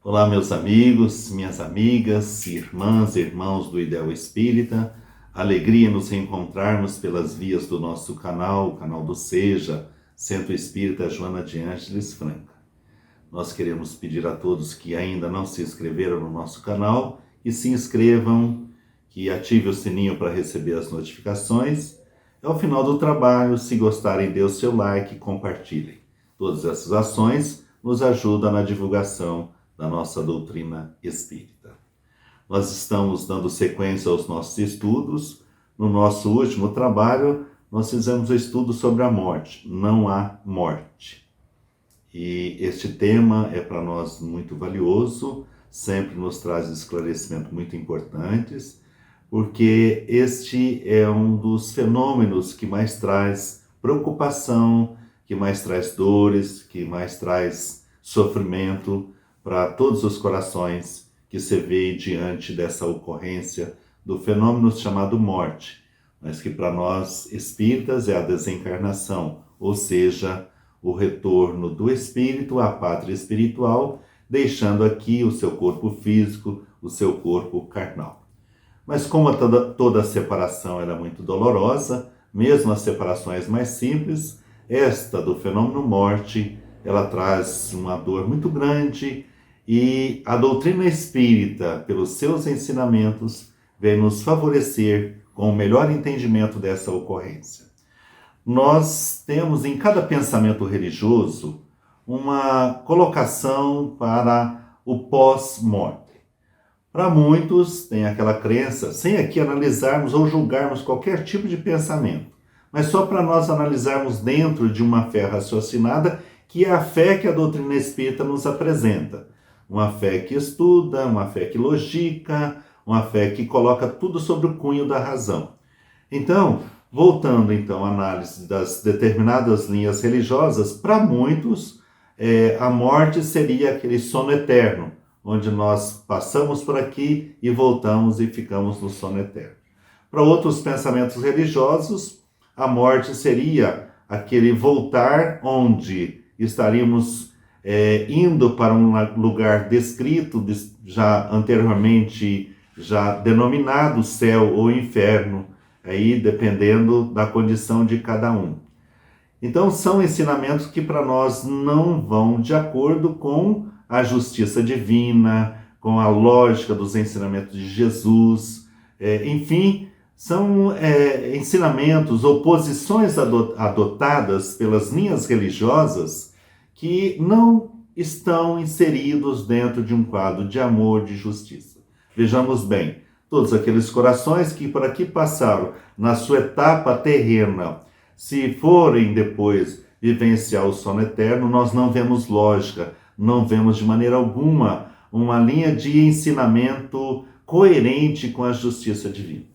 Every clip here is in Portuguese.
Olá, meus amigos, minhas amigas, irmãs e irmãos do Ideal Espírita. Alegria nos reencontrarmos pelas vias do nosso canal, o canal do Seja, Centro Espírita Joana de Ângeles Franca. Nós queremos pedir a todos que ainda não se inscreveram no nosso canal, que se inscrevam, que ative o sininho para receber as notificações. Ao final do trabalho, se gostarem, dê o seu like e compartilhem. Todas essas ações nos ajudam na divulgação da nossa doutrina espírita. Nós estamos dando sequência aos nossos estudos. No nosso último trabalho, nós fizemos o estudo sobre a morte. Não há morte. E este tema é para nós muito valioso, sempre nos traz esclarecimentos muito importantes, porque este é um dos fenômenos que mais traz preocupação, que mais traz dores, que mais traz sofrimento para todos os corações que se vê diante dessa ocorrência do fenômeno chamado morte, mas que para nós espíritas é a desencarnação, ou seja, o retorno do espírito à pátria espiritual, deixando aqui o seu corpo físico, o seu corpo carnal. Mas como toda separação era muito dolorosa, mesmo as separações mais simples, esta do fenômeno morte, ela traz uma dor muito grande, e a doutrina espírita, pelos seus ensinamentos, vem nos favorecer com o melhor entendimento dessa ocorrência. Nós temos em cada pensamento religioso uma colocação para o pós-morte. Para muitos tem aquela crença, sem aqui analisarmos ou julgarmos qualquer tipo de pensamento, mas só para nós analisarmos dentro de uma fé raciocinada, que é a fé que a doutrina espírita nos apresenta. Uma fé que estuda, uma fé que logica, uma fé que coloca tudo sobre o cunho da razão. Então, voltando então à análise das determinadas linhas religiosas, para muitos a morte seria aquele sono eterno, onde nós passamos por aqui e voltamos e ficamos no sono eterno. Para outros pensamentos religiosos, a morte seria aquele voltar onde estaríamos indo para um lugar descrito, já anteriormente já denominado céu ou inferno, aí dependendo da condição de cada um. Então são ensinamentos que para nós não vão de acordo com a justiça divina, com a lógica dos ensinamentos de Jesus, enfim, são ensinamentos ou posições adotadas pelas linhas religiosas que não estão inseridos dentro de um quadro de amor, de justiça. Vejamos bem, todos aqueles corações que por aqui passaram na sua etapa terrena, se forem depois vivenciar o sono eterno, nós não vemos lógica, não vemos de maneira alguma uma linha de ensinamento coerente com a justiça divina.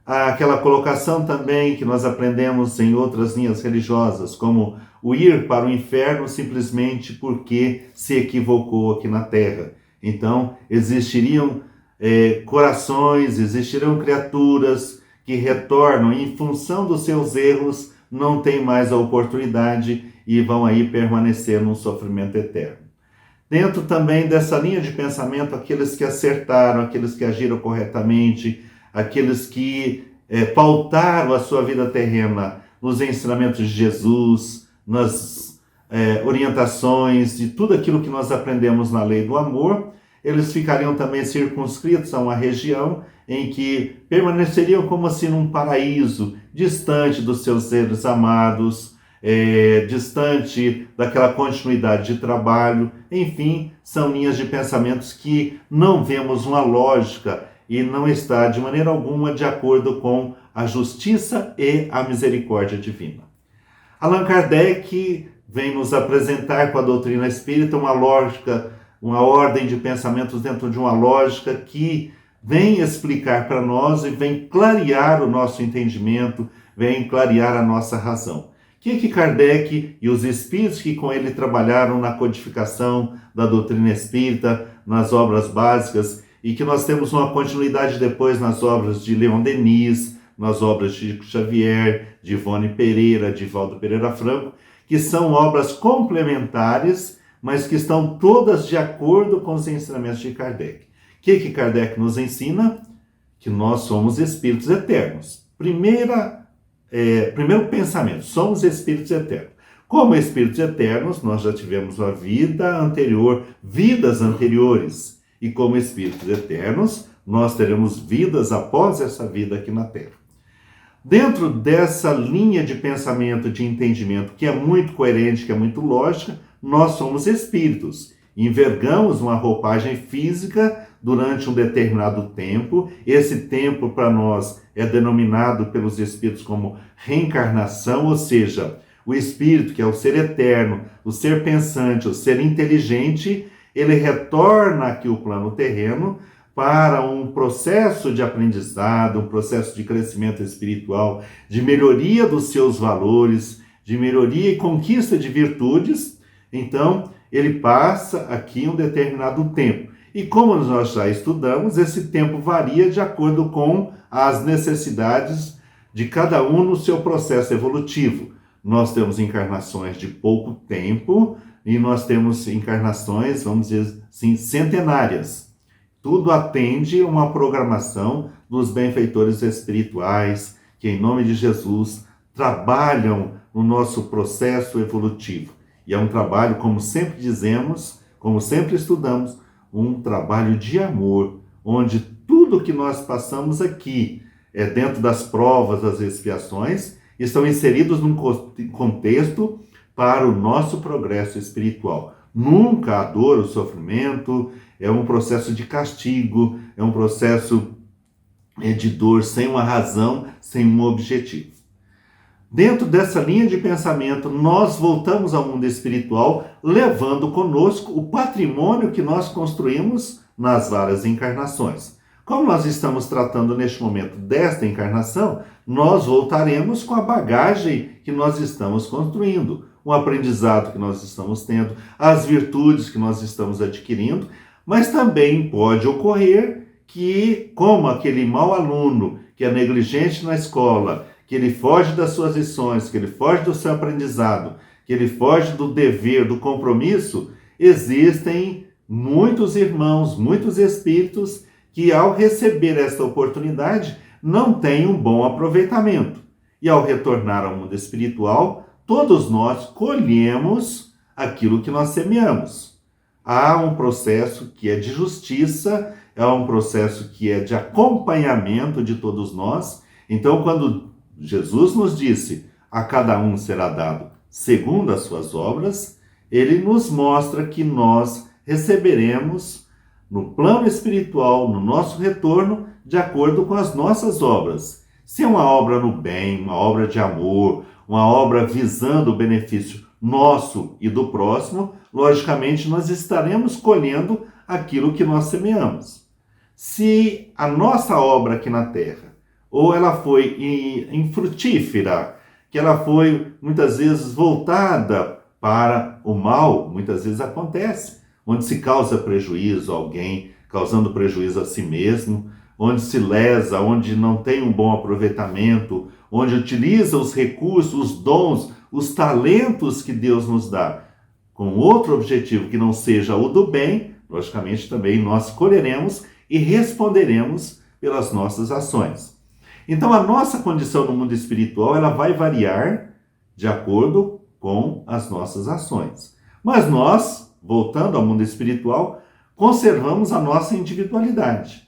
Aquela colocação também que nós aprendemos em outras linhas religiosas, como o ir para o inferno simplesmente porque se equivocou aqui na Terra. Então, existiriam corações, existirão criaturas que retornam em função dos seus erros, não têm mais a oportunidade e vão aí permanecer num sofrimento eterno. Dentro também dessa linha de pensamento, aqueles que acertaram, aqueles que agiram corretamente, aqueles que pautaram a sua vida terrena nos ensinamentos de Jesus, nas orientações de tudo aquilo que nós aprendemos na lei do amor, eles ficariam também circunscritos a uma região em que permaneceriam como assim num paraíso, distante dos seus seres amados, distante daquela continuidade de trabalho. Enfim, são linhas de pensamentos que não vemos uma lógica e não está de maneira alguma de acordo com a justiça e a misericórdia divina. Allan Kardec vem nos apresentar com a doutrina espírita uma lógica, uma ordem de pensamentos dentro de uma lógica que vem explicar para nós e vem clarear o nosso entendimento, vem clarear a nossa razão. Que Kardec e os espíritos que com ele trabalharam na codificação da doutrina espírita, nas obras básicas, e que nós temos uma continuidade depois nas obras de Leon Denis, nas obras de Chico Xavier, de Ivone Pereira, de Valdo Pereira Franco, que são obras complementares, mas que estão todas de acordo com os ensinamentos de Kardec. O que Kardec nos ensina? Que nós somos espíritos eternos. Primeiro pensamento, somos espíritos eternos. Como espíritos eternos, nós já tivemos uma vida anterior, vidas anteriores. E como espíritos eternos, nós teremos vidas após essa vida aqui na Terra. Dentro dessa linha de pensamento, de entendimento, que é muito coerente, que é muito lógica, nós somos espíritos. Envergamos uma roupagem física durante um determinado tempo. Esse tempo, para nós, é denominado pelos espíritos como reencarnação, ou seja, o espírito, que é o ser eterno, o ser pensante, o ser inteligente, ele retorna aqui ao plano terreno para um processo de aprendizado, um processo de crescimento espiritual, de melhoria dos seus valores, de melhoria e conquista de virtudes. Então, ele passa aqui um determinado tempo. E como nós já estudamos, esse tempo varia de acordo com as necessidades de cada um no seu processo evolutivo. Nós temos encarnações de pouco tempo e nós temos encarnações, vamos dizer assim, centenárias. Tudo atende a uma programação dos benfeitores espirituais que, em nome de Jesus, trabalham no nosso processo evolutivo. E é um trabalho, como sempre dizemos, como sempre estudamos, um trabalho de amor, onde tudo que nós passamos aqui, dentro das provas, das expiações, estão inseridos num contexto para o nosso progresso espiritual. Nunca a dor, o sofrimento, é um processo de castigo, é um processo de dor sem uma razão, sem um objetivo. Dentro dessa linha de pensamento, nós voltamos ao mundo espiritual, levando conosco o patrimônio que nós construímos nas várias encarnações. Como nós estamos tratando neste momento desta encarnação, nós voltaremos com a bagagem que nós estamos construindo, o aprendizado que nós estamos tendo, as virtudes que nós estamos adquirindo, mas também pode ocorrer que, como aquele mau aluno que é negligente na escola, que ele foge das suas lições, que ele foge do seu aprendizado, que ele foge do dever, do compromisso, existem muitos irmãos, muitos espíritos que, ao receber esta oportunidade, não têm um bom aproveitamento. E ao retornar ao mundo espiritual, todos nós colhemos aquilo que nós semeamos. Há um processo que é de justiça, é um processo que é de acompanhamento de todos nós. Então, quando Jesus nos disse, a cada um será dado segundo as suas obras, ele nos mostra que nós receberemos no plano espiritual, no nosso retorno, de acordo com as nossas obras. Se é uma obra no bem, uma obra de amor, uma obra visando o benefício nosso e do próximo, logicamente nós estaremos colhendo aquilo que nós semeamos. Se a nossa obra aqui na Terra, ou ela foi infrutífera, que ela foi muitas vezes voltada para o mal, muitas vezes acontece, onde se causa prejuízo a alguém, causando prejuízo a si mesmo, onde se lesa, onde não tem um bom aproveitamento, onde utiliza os recursos, os dons, os talentos que Deus nos dá, com outro objetivo que não seja o do bem, logicamente também nós colheremos e responderemos pelas nossas ações. Então a nossa condição no mundo espiritual, ela vai variar de acordo com as nossas ações. Mas nós, voltando ao mundo espiritual, conservamos a nossa individualidade.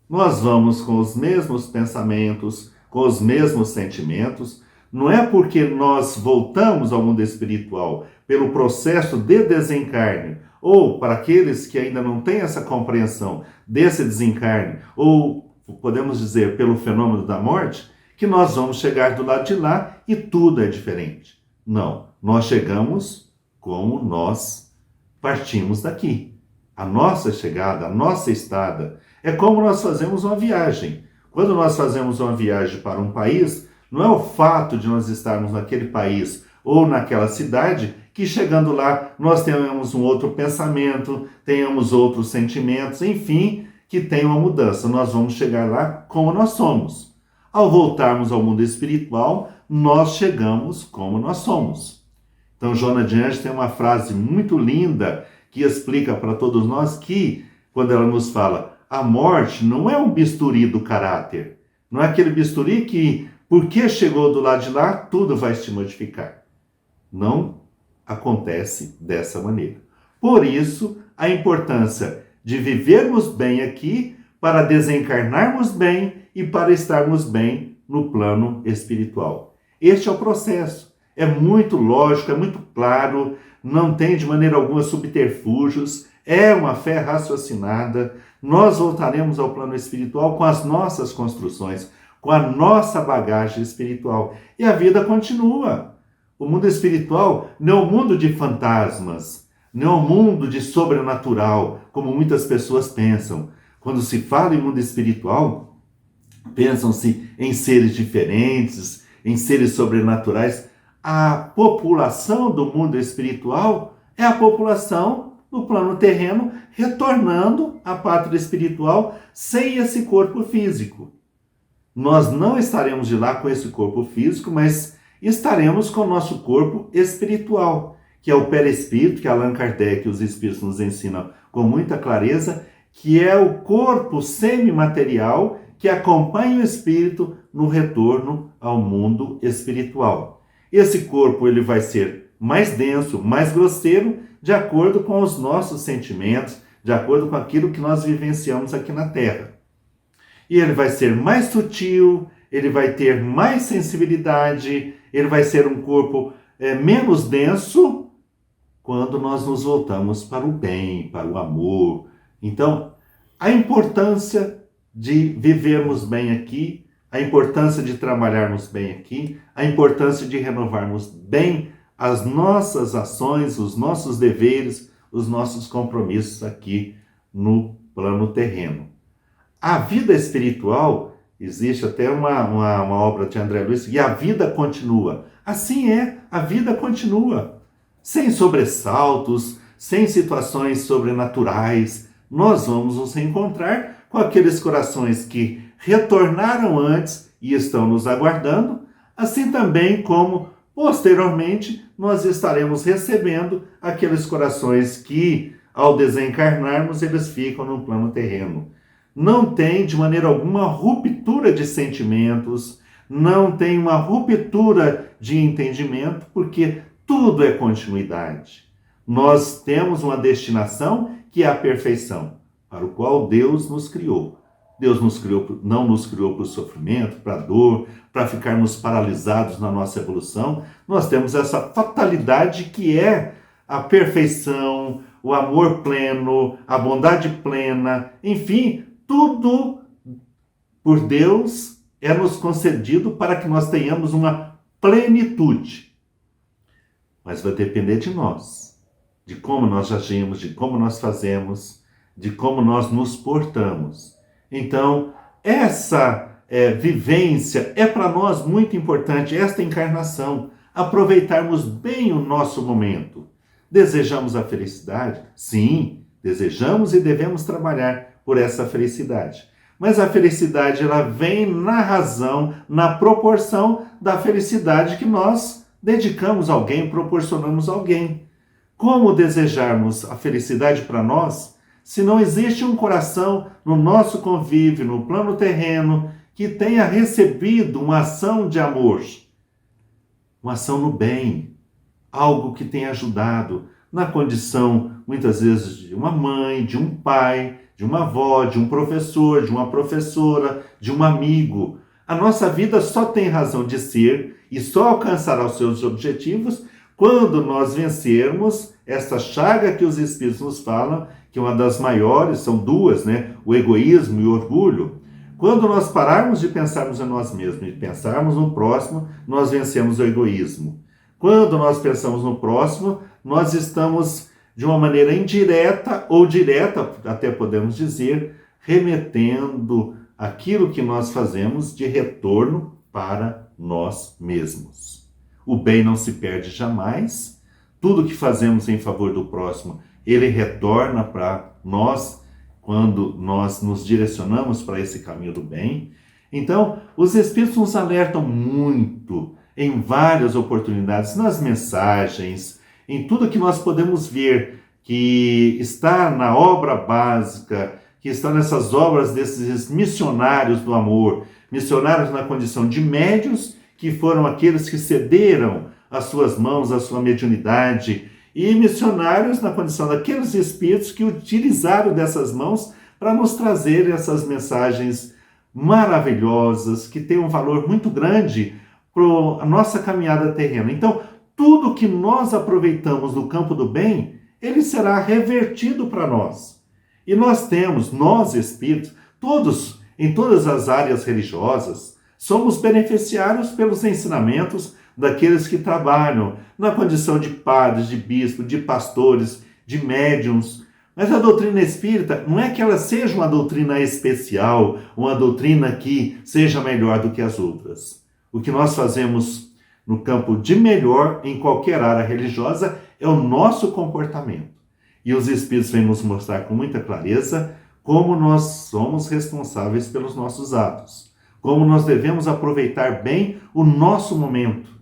Nós vamos com os mesmos pensamentos, com os mesmos sentimentos. Não é porque nós voltamos ao mundo espiritual pelo processo de desencarne, ou para aqueles que ainda não têm essa compreensão desse desencarne, ou podemos dizer pelo fenômeno da morte, que nós vamos chegar do lado de lá e tudo é diferente. Não, nós chegamos como nós partimos daqui. A nossa chegada, a nossa estada, é como nós fazemos uma viagem. Quando nós fazemos uma viagem para um país, não é o fato de nós estarmos naquele país ou naquela cidade que, chegando lá, nós tenhamos um outro pensamento, tenhamos outros sentimentos, enfim, que tem uma mudança. Nós vamos chegar lá como nós somos. Ao voltarmos ao mundo espiritual, nós chegamos como nós somos. Então, Joana de Anjos tem uma frase muito linda que explica para todos nós que, quando ela nos fala, a morte não é um bisturi do caráter, não é aquele bisturi que, porque chegou do lado de lá, tudo vai se modificar. Não acontece dessa maneira. Por isso, a importância de vivermos bem aqui para desencarnarmos bem e para estarmos bem no plano espiritual. Este é o processo. É muito lógico, é muito claro, não tem de maneira alguma subterfúgios, é uma fé raciocinada. Nós voltaremos ao plano espiritual com as nossas construções, com a nossa bagagem espiritual. E a vida continua. O mundo espiritual não é um mundo de fantasmas, não é um mundo de sobrenatural, como muitas pessoas pensam. Quando se fala em mundo espiritual, pensam-se em seres diferentes, em seres sobrenaturais. A população do mundo espiritual é a população do plano terreno retornando à pátria espiritual sem esse corpo físico. Nós não estaremos de lá com esse corpo físico, mas estaremos com o nosso corpo espiritual, que é o perispírito, que Allan Kardec e os espíritos nos ensinam com muita clareza, que é o corpo semimaterial que acompanha o espírito no retorno ao mundo espiritual. Esse corpo ele vai ser mais denso, mais grosseiro, de acordo com os nossos sentimentos, de acordo com aquilo que nós vivenciamos aqui na Terra. E ele vai ser mais sutil, ele vai ter mais sensibilidade, ele vai ser um corpo menos denso quando nós nos voltamos para o bem, para o amor. Então, a importância de vivermos bem aqui, a importância de trabalharmos bem aqui, a importância de renovarmos bem as nossas ações, os nossos deveres, os nossos compromissos aqui no plano terreno. A vida espiritual, existe até uma obra de André Luiz, e a vida continua. Assim é, a vida continua. Sem sobressaltos, sem situações sobrenaturais, nós vamos nos reencontrar com aqueles corações que retornaram antes e estão nos aguardando, assim também como, posteriormente, nós estaremos recebendo aqueles corações que, ao desencarnarmos, eles ficam no plano terreno. Não tem, de maneira alguma, ruptura de sentimentos, não tem uma ruptura de entendimento, porque tudo é continuidade. Nós temos uma destinação que é a perfeição, para o qual Deus nos criou. Deus não nos criou para o sofrimento, para a dor, para ficarmos paralisados na nossa evolução. Nós temos essa fatalidade que é a perfeição, o amor pleno, a bondade plena, enfim, tudo por Deus é nos concedido para que nós tenhamos uma plenitude. Mas vai depender de nós, de como nós agimos, de como nós fazemos, de como nós nos portamos. Então, essa vivência é para nós muito importante, esta encarnação, aproveitarmos bem o nosso momento. Desejamos a felicidade? Sim, desejamos e devemos trabalhar por essa felicidade. Mas a felicidade ela vem na razão, na proporção da felicidade que nós dedicamos a alguém, proporcionamos a alguém. Como desejarmos a felicidade para nós, se não existe um coração no nosso convívio, no plano terreno, que tenha recebido uma ação de amor, uma ação no bem, algo que tenha ajudado na condição, muitas vezes, de uma mãe, de um pai, de uma avó, de um professor, de uma professora, de um amigo. A nossa vida só tem razão de ser e só alcançará os seus objetivos quando nós vencermos essa chaga que os Espíritos nos falam, que é uma das maiores, são duas, né? O egoísmo e o orgulho. Quando nós pararmos de pensarmos em nós mesmos e pensarmos no próximo, nós vencemos o egoísmo. Quando nós pensamos no próximo, nós estamos, de uma maneira indireta ou direta, até podemos dizer, remetendo aquilo que nós fazemos de retorno para nós mesmos. O bem não se perde jamais. Tudo que fazemos em favor do próximo, ele retorna para nós quando nós nos direcionamos para esse caminho do bem. Então, os Espíritos nos alertam muito em várias oportunidades, nas mensagens, em tudo que nós podemos ver que está na obra básica, que está nessas obras desses missionários do amor, missionários na condição de médios, que foram aqueles que cederam as suas mãos, a sua mediunidade, e missionários na condição daqueles espíritos que utilizaram dessas mãos para nos trazer essas mensagens maravilhosas, que têm um valor muito grande para a nossa caminhada terrena. Então, tudo que nós aproveitamos no campo do bem, ele será revertido para nós. E nós temos, nós espíritos, todos, em todas as áreas religiosas, somos beneficiários pelos ensinamentos daqueles que trabalham na condição de padres, de bispos, de pastores, de médiuns. Mas a doutrina espírita não é que ela seja uma doutrina especial, uma doutrina que seja melhor do que as outras. O que nós fazemos no campo de melhor em qualquer área religiosa é o nosso comportamento. E os Espíritos vêm nos mostrar com muita clareza como nós somos responsáveis pelos nossos atos, como nós devemos aproveitar bem o nosso momento.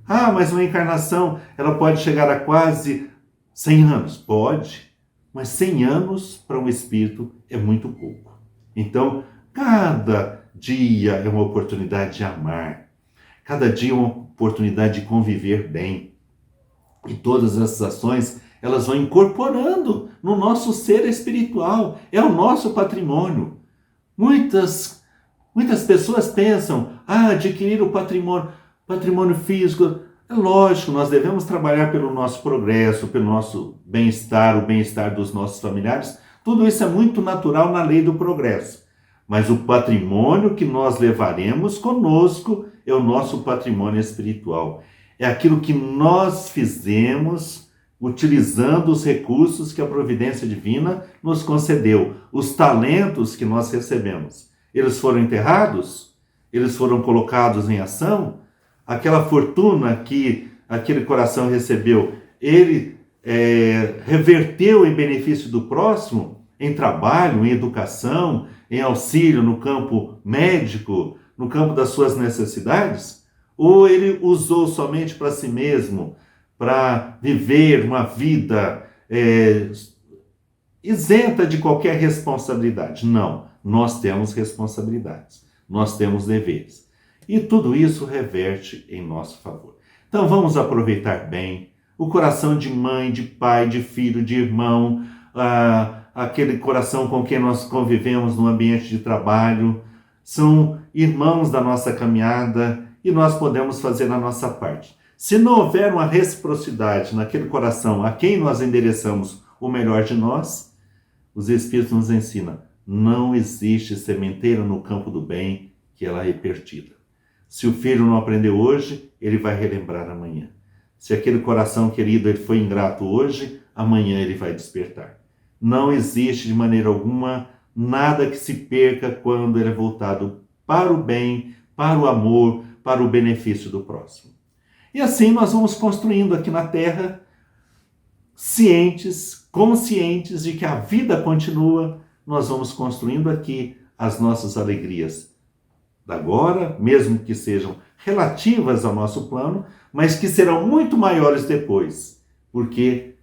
Ah, mas uma encarnação, ela pode chegar a quase 100 anos. Pode, mas 100 anos para um espírito é muito pouco. Então, cada dia é uma oportunidade de amar. Cada dia é uma oportunidade de conviver bem. E todas essas ações, elas vão incorporando no nosso ser espiritual. É o nosso patrimônio. Muitas pessoas pensam, adquirir o patrimônio físico. É lógico, nós devemos trabalhar pelo nosso progresso, pelo nosso bem-estar, o bem-estar dos nossos familiares. Tudo isso é muito natural na lei do progresso. Mas o patrimônio que nós levaremos conosco é o nosso patrimônio espiritual. É aquilo que nós fizemos utilizando os recursos que a providência divina nos concedeu, os talentos que nós recebemos. Eles foram enterrados? Eles foram colocados em ação? Aquela fortuna que aquele coração recebeu, ele reverteu em benefício do próximo, em trabalho, em educação, em auxílio no campo médico, no campo das suas necessidades? Ou ele usou somente para si mesmo, para viver uma vida isenta de qualquer responsabilidade? Não, nós temos responsabilidades, nós temos deveres. E tudo isso reverte em nosso favor. Então vamos aproveitar bem o coração de mãe, de pai, de filho, de irmão, aquele coração com quem nós convivemos no ambiente de trabalho. São irmãos da nossa caminhada e nós podemos fazer a nossa parte. Se não houver uma reciprocidade naquele coração a quem nós endereçamos o melhor de nós, os Espíritos nos ensinam, não existe sementeira no campo do bem que ela é perdida. Se o filho não aprendeu hoje, ele vai relembrar amanhã. Se aquele coração querido ele foi ingrato hoje, amanhã ele vai despertar. Não existe de maneira alguma nada que se perca quando ele é voltado para o bem, para o amor, para o benefício do próximo. E assim nós vamos construindo aqui na Terra, cientes, conscientes de que a vida continua, nós vamos construindo aqui as nossas alegrias da agora, mesmo que sejam relativas ao nosso plano, mas que serão muito maiores depois, porque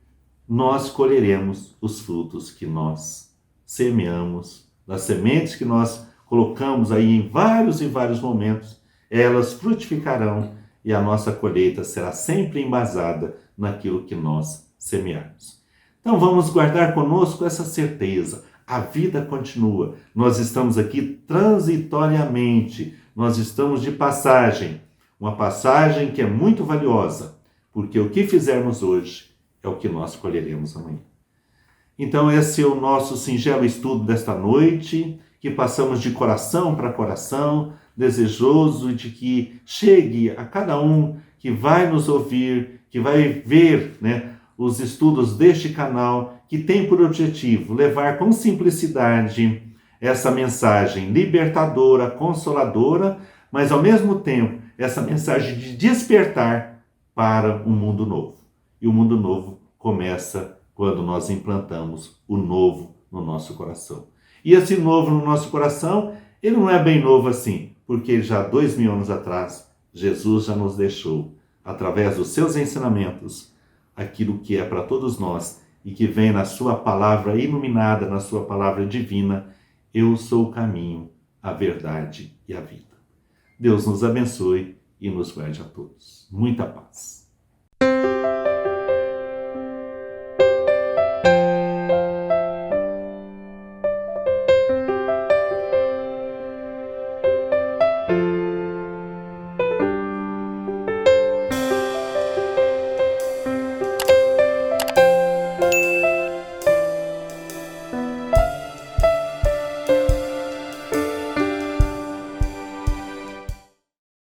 nós colheremos os frutos que nós semeamos, das sementes que nós colocamos aí em vários e vários momentos, elas frutificarão e a nossa colheita será sempre embasada naquilo que nós semearmos. Então vamos guardar conosco essa certeza. A vida continua. Nós estamos aqui transitoriamente. Nós estamos de passagem. Uma passagem que é muito valiosa, porque o que fizermos hoje é o que nós colheremos amanhã. Então esse é o nosso singelo estudo desta noite, que passamos de coração para coração, desejoso de que chegue a cada um que vai nos ouvir, que vai ver, os estudos deste canal, que tem por objetivo levar com simplicidade essa mensagem libertadora, consoladora, mas ao mesmo tempo essa mensagem de despertar para um mundo novo. E o mundo novo começa quando nós implantamos o novo no nosso coração. E esse novo no nosso coração, ele não é bem novo assim, porque já 2000 anos atrás, Jesus já nos deixou, através dos seus ensinamentos, aquilo que é para todos nós e que vem na sua palavra iluminada, na sua palavra divina. Eu sou o caminho, a verdade e a vida. Deus nos abençoe e nos guarde a todos. Muita paz.